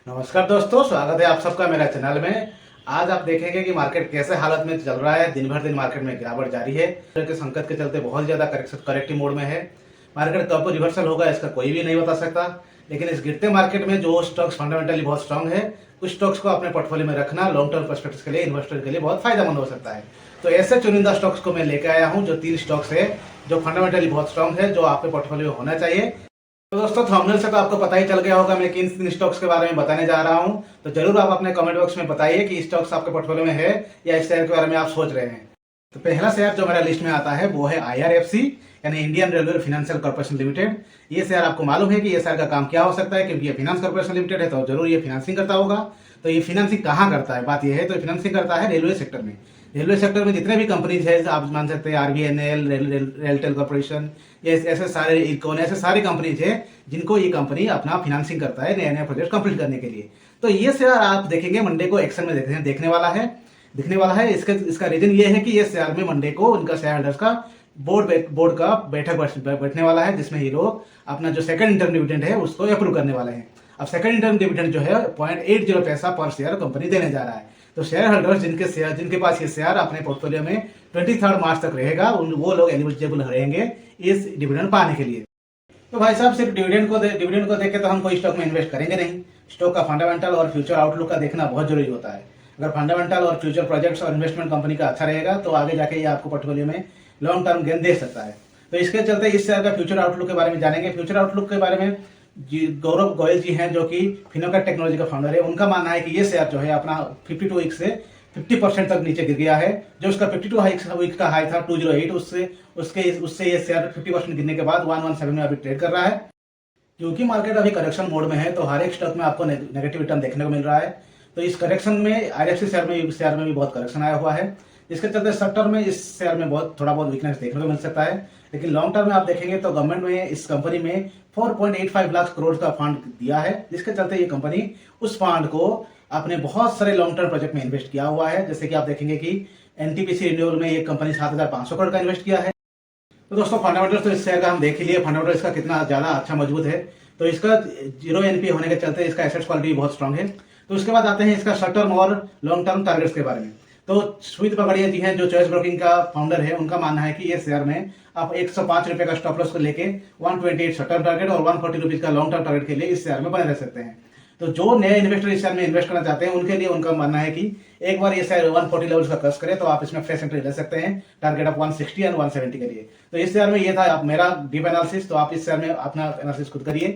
नमस्कार दोस्तों, स्वागत है आप सबका मेरा चैनल में। आज आप देखेंगे कि मार्केट कैसे हालत में चल रहा है। दिन भर दिन मार्केट में गिरावट जारी है। के संकट के चलते बहुत ज़्यादा करेक्टिव मोड में है। मार्केट कब रिवर्सल होगा इसका कोई भी नहीं बता सकता, लेकिन इस गिरते मार्केट में जो स्टॉक्स फंडामेंटली बहुत स्ट्रांग है, उस स्टॉक्स को अपने पोर्टफोलियो में रखना लॉन्ग टर्म पर्सपेक्टिव के लिए, इन्वेस्टर के लिए बहुत फायदेमंद हो सकता है। तो ऐसे चुनिंदा स्टॉक्स को मैं लेकर आया हूँ, जो 3 स्टॉक्स है जो फंडामेंटली बहुत स्ट्रांग है, जो आपके पोर्टफोलियो में होना चाहिए। तो दोस्तों, थंबनेल से तो आपको पता ही चल गया होगा मैं किन स्टॉक्स के बारे में बताने जा रहा हूं। तो जरूर आप अपने कमेंट बॉक्स में बताइए कि स्टॉक्स आपके पोर्टफोलियो में है या इस शेयर के बारे में आप सोच रहे हैं। तो पहला शेयर जो मेरा लिस्ट में आता है वो है IRFC, यानी Indian railway financial corporation limited. ये शेयर आपको मालूम है कि ये शेयर का काम क्या हो सकता है, क्योंकि ये फाइनेंस कॉर्पोरेशन लिमिटेड है तो जरूर ये फाइनेंसिंग करता होगा। तो ये फाइनेंसिंग कहाँ करता है, बात यह है, तो फाइनेंसिंग करता है रेलवे सेक्टर में। रेलवे सेक्टर में जितने भी कंपनीज है आप मान सकते हैं, RVNL, रेलटेल कॉर्पोरेशन, ये ऐसे सारे इरकॉन, ऐसे सारी कंपनीज है जिनको ये कंपनी अपना फाइनेंसिंग करता है नए नए प्रोजेक्ट कंप्लीट करने के लिए। तो ये शेयर आप देखेंगे मंडे को एक्शन में दिखने वाला है। इसका रीजन ये है कि ये शेयर में मंडे को उनका शेयर होल्डर्स का बोर्ड का बैठक बैठने वाला है, जिसमें ये लोग अपना जो सेकंड इंटर्म डिविडेंड है उसको अप्रूव करने वाले हैं। अब सेकंड इंटर्म डिविडेंड जो है 0.80 पैसा पर शेयर कंपनी देने जा रहा है। तो शेयर होल्डर्स जिनके पास ये शेयर अपने पोर्टफोलियो में 23 मार्च तक रहेगा, वो लोग एलिजिबल रहेंगे इस डिविडेंड पाने के लिए। तो भाई साहब, सिर्फ डिविडेंड को देख के तो हम कोई स्टॉक में इन्वेस्ट करेंगे नहीं। स्टॉक का फंडामेंटल और फ्यूचर आउटलुक का देखना बहुत जरूरी होता है। अगर फंडामेंटल और फ्यूचर प्रोजेक्ट्स और इन्वेस्टमेंट कंपनी का अच्छा रहेगा तो आगे जाके ये आपको पोर्टफोलियो में लॉन्ग टर्म गेन दे सकता है। तो इसके चलते इस शेयर का फ्यूचर आउटलुक के बारे में जानेंगे। फ्यूचर आउटलुक के बारे में गौरव गोयल जी हैं, जो कि फिनोकैट टेक्नोलॉजी का फाउंडर है। उनका मानना है कि ये शेयर जो है अपना 52 वीक से 50% तक नीचे गिर गया है। जो उसका 52 वीक का हाई था 208, उससे ये शेयर 50% गिरने के बाद 117 में अभी ट्रेड कर रहा है। क्योंकि मार्केट अभी करेक्शन मोड में है, तो हर एक स्टॉक में आपको नेगेटिव रिटर्न देखने को मिल रहा है। तो इस करेक्शन में IRFC शेयर में भी बहुत करेक्शन आया हुआ है। इसके चलते शॉर्ट टर्म में इस शेयर में थोड़ा बहुत वीकनेस देखने को मिल सकता है। लेकिन लॉन्ग टर्म में आप देखेंगे तो गवर्नमेंट ने इस कंपनी में 4.85 लाख करोड़ का फंड दिया है, जिसके चलते ये कंपनी उस फंड को अपने बहुत सारे लॉन्ग टर्म प्रोजेक्ट में इन्वेस्ट किया हुआ है। जैसे कि आप देखेंगे कि NTPC रिन्यूएबल में ये कंपनी 7,500 करोड़ का इन्वेस्ट किया है। तो दोस्तों, फंडामेंटल्स तो इस शेयर का हम देख ही लिए, फंडामेंटल इसका कितना ज्यादा अच्छा मजबूत है। तो इसका 0 NPA होने के चलते इसका एसेट्स क्वालिटी बहुत स्ट्रांग है। तो उसके बाद आते हैं इसका शॉर्ट टर्म और लॉन्ग टर्म टारगेट्स के बारे में। तो सुमित पगड़िया जी हैं, जो चॉइस ब्रोकिंग का फाउंडर है, उनका मानना है कि ये शेयर में आप 105 रुपए का स्टॉप लॉस को लेके 128 शॉर्ट टर्म टारगेट और 140 रुपीज का लॉन्ग टर्म टारगेट के लिए इस शेयर में बने रह सकते हैं। तो जो नए इन्वेस्टर इस शेयर में इन्वेस्ट करना चाहते हैं उनके लिए उनका मानना है कि एक बार ये शेयर 140 लेवल्स का क्रॉस करे तो आप इसमें फ्रेश एंट्री ले सकते हैं, टारगेट ऑफ 160 एंड 170 के लिए। तो इस शेयर में ये था आप मेरा डीप एनालिसिस। तो आप इस शेयर में अपना एनालिसिस खुद करिए।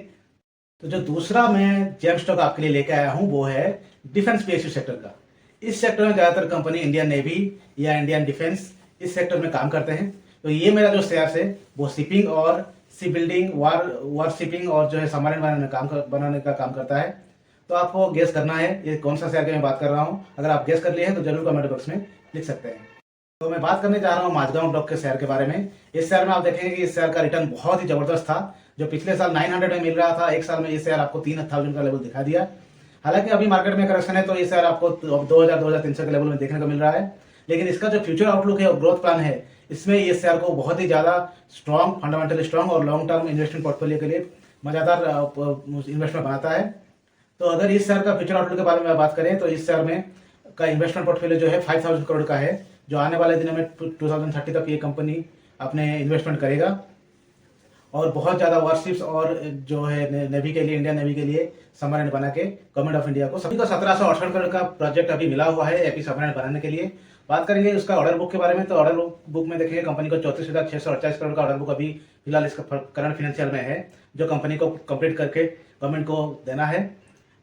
तो जो दूसरा मैं जेम स्टॉक आपके लिए लेकर आया हूं वो है डिफेंस PSU सेक्टर का। इस सेक्टर में ज्यादातर कंपनी इंडियन नेवी या इंडियन डिफेंस इस सेक्टर में काम करते हैं। तो ये मेरा जो शेयर है वो शिपिंग और सी बिल्डिंग, वार शिपिंग और जो है सबमरीन बनाने का काम करता है। तो आपको गेस करना है ये कौन सा शेयर की मैं बात कर रहा हूँ। अगर आप गेस कर लिए हैं तो जरूर कमेंट बॉक्स में लिख सकते हैं। तो मैं बात करने जा रहा हूँ माझगांव डॉक के शेयर के बारे में। इस शेयर में आप देखेंगे कि इस शेयर का रिटर्न बहुत ही जबरदस्त था। जो पिछले साल 900 में मिल रहा था, एक साल में ये शेयर आपको 3000 का लेवल दिखा दिया। हालांकि अभी मार्केट में करेक्शन है तो ये शेयर आपको 2000-2300 के लेवल में देखने को मिल रहा है। लेकिन इसका जो फ्यूचर आउटलुक है और ग्रोथ प्लान है, इसमें ये शेयर को बहुत ही ज्यादा स्ट्रॉन्ग, फंडामेंटली स्ट्रॉन्ग और लॉन्ग टर्म इन्वेस्टमेंट पोर्टफोलियो के लिए मजादार इन्वेस्टमेंट बनाता है। तो अगर इस शेयर का फ्यूचर आउटलुक के बारे में बात करें तो इस शेयर में का इन्वेस्टमेंट पोर्टफोलियो जो है 5000 करोड़ का है, जो आने वाले दिनों में 2030 तक ये कंपनी अपने इन्वेस्टमेंट करेगा। और बहुत ज्यादा वारशिप्स और जो है नेवी के लिए, इंडियन नेवी के लिए सबमरीन बना के गवर्नमेंट ऑफ इंडिया को सभी को 1768 करोड़ का प्रोजेक्ट अभी मिला हुआ है एपी सबमरीन बनाने के लिए। बात करेंगे उसका ऑर्डर बुक के बारे में। तो ऑर्डर बुक में देखेंगे कंपनी को 34,648 करोड़ का ऑर्डर बुक अभी फिलहाल इसका करंट फाइनेंशियल में है, जो कंपनी को कंप्लीट करके गवर्नमेंट को देना है।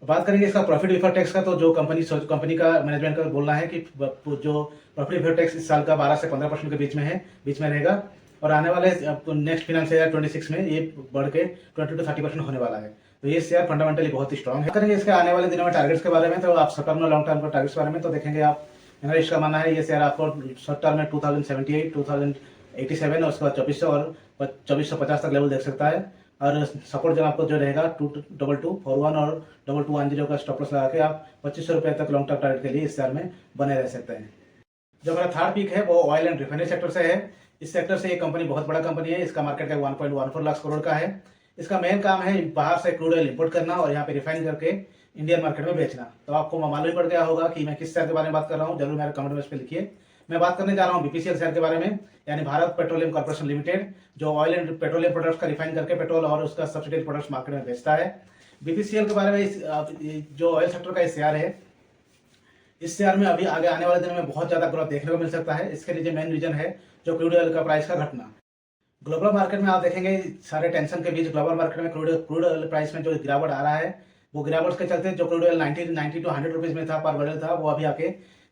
बात करेंगे इसका प्रॉफिट बिफोर टैक्स का। तो जो कंपनी का मैनेजमेंट का बोलना है कि जो प्रॉफिट बिफोर टैक्स इस साल का 12 से 15% के बीच में रहेगा और आने वाले नेक्स्ट फाइनेंशियल ईयर 26 में ये बढ़ के 20 to 30% होने वाला है। तो ये शेयर फंडामेंटली बहुत ही स्ट्रांग है। करेंगे इसके आने वाले दिनों में टारगेट्स के बारे में। तो आप शॉर्ट टर्म और लॉन्ग टर्म के टारगेट्स के बारे में तो देखेंगे आप, एनालिस्ट का मानना है ये शेयर आपको शॉर्ट टर्म में 2078, 2087 और उसके बाद 2400 और 2450 तक लेवल देख सकता है। और सपोर्ट जब आपको जो रहेगा 2241 और 2210 का स्टॉप लॉस लगा के आप 2500 रुपये तक लॉन्ग टर्म टारगेट के लिए इस शेयर में बने रह सकते हैं। जो मेरा थर्ड पिक है वो ऑयल एंड रिफाइनरी सेक्टर से है। इस सेक्टर से ये कंपनी बहुत बड़ा कंपनी है। इसका मार्केट कैप 1.14 लाख करोड़ का है। इसका मेन काम है बाहर से क्रूड ऑयल इंपोर्ट करना और यहाँ पे रिफाइन करके इंडियन मार्केट में बेचना। तो आपको मालूम ही पड़ गया होगा कि मैं किस शेयर के बारे में बात कर रहा हूँ, जरूर मेरे कमेंट बॉक्स पे लिखिए। मैं बात करने जा रहा हूँ बीपीसीएल शेयर के बारे में, यानी भारत पेट्रोलियम कॉर्पोरेशन लिमिटेड, जो ऑयल एंड पेट्रोलियम प्रोडक्ट्स का रिफाइन करके पेट्रोल और उसका सब्सिडाइज प्रोडक्ट्स मार्केट में बेचता है। बीपीसीएल के बारे में जो ऑयल सेक्टर का शेयर है, इस शेयर में अभी आगे आने वाले दिनों में बहुत ज्यादा ग्रोथ देखने को मिल सकता है। इसके लिए मेन रीजन है जो क्रूड ऑयल का प्राइस का घटना। ग्लोबल मार्केट में आप देखेंगे सारे टेंशन के बीच ग्लोबल मार्केट में क्रूड ऑयल प्राइस में जो गिरावट आ रहा है, वो गिरावट के चलते जो क्रूड ऑयल 90 टू 100 रुपीज में था पर बैरल था, वो अभी आके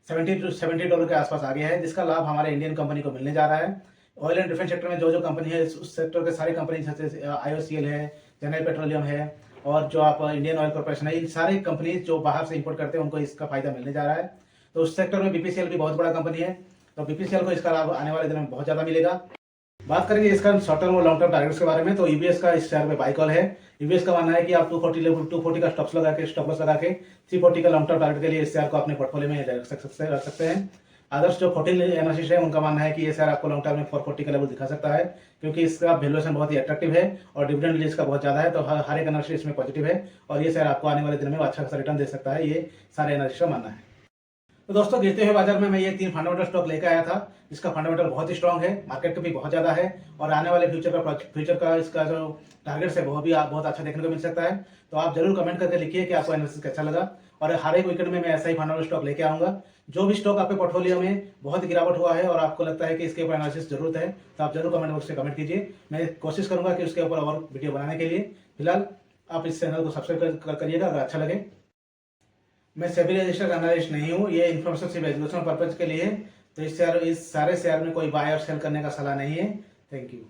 $70 के आसपास आ गया है, जिसका लाभ हमारे इंडियन कंपनी को मिलने जा रहा है। ऑयल एंड डिफेंस सेक्टर में जो कंपनी है, उस सेक्टर के सारी कंपनी जैसे IOCL है, जनरल पेट्रोलियम है और जो आप इंडियन ऑयल कॉर्पोरेशन है, इन सारी कंपनी जो बाहर से इंपोर्ट करते हैं उनको इसका फायदा मिलने जा रहा है। तो उस सेक्टर में बीपीसीएल भी बहुत बड़ा कंपनी है, तो बीपीसीएल को इसका लाभ आने वाले दिनों में बहुत ज्यादा मिलेगा। बात करेंगे इसका शॉर्ट टर्म और लॉन्ग टर्म टारगेट्स के बारे में, तो यूबीएस का इस शेयर में बाई कॉल है। यूबीएस का मानना है कि आप 240 का स्टॉप लॉस लगा के 340 का लॉन्ग टर्म टारगेट के लिए इस शेयर को अपने पोर्टफोलियो में रख सकते हैं। अदर्स जो 14 एनालिस्ट है उनका मानना है कि ये शेयर आपको लॉन्ग टर्म में 440 का लेवल दिखा सकता है, क्योंकि इसका वैल्यूएशन बहुत ही अट्रैक्टिव है और डिविडेंड रिलीज का बहुत ज्यादा है। तो हर एक एनालिस्ट इसमें पॉजिटिव है और ये शेयर आपको आने वाले दिन में अच्छा खासा रिटर्न दे सकता है, ये सारे एनालिस्ट का मानना है। तो दोस्तों, गिरते हुए बाजार में मैं ये 3 फंडामेंटल स्टॉक लेकर आया था। इसका फंडामेंटल बहुत ही स्ट्रांग है, मार्केट भी बहुत ज्यादा है और आने वाले फ्यूचर का इसका जो टारगेट्स है वो भी बहुत अच्छा देखने को मिल सकता है। तो आप जरूर कमेंट करके लिखिए कि आपको एनालिसिस कैसा लगा, और हर एक वीकेंड में मैं ऐसा ही फंडामेंटल स्टॉक लेके आऊंगा। जो भी स्टॉक आपके पोर्टफोलियो में बहुत गिरावट हुआ है और आपको लगता है कि इसके ऊपर एनालिसिस जरूरत है, तो आप जरूर कमेंट बॉक्स में कमेंट कीजिए। मैं कोशिश करूंगा कि उसके ऊपर और वीडियो बनाने के लिए। फिलहाल आप इस चैनल को सब्सक्राइब करिएगा अगर अच्छा लगे। मैं सेबी रजिस्टर्ड एनालिस्ट नहीं हूँ, ये इन्फॉर्मेशन सिर्फ एजुकेशनल पर्पज के लिए है। तो इस सारे शेयर में कोई बाय और सेल करने का सलाह नहीं है। Thank you.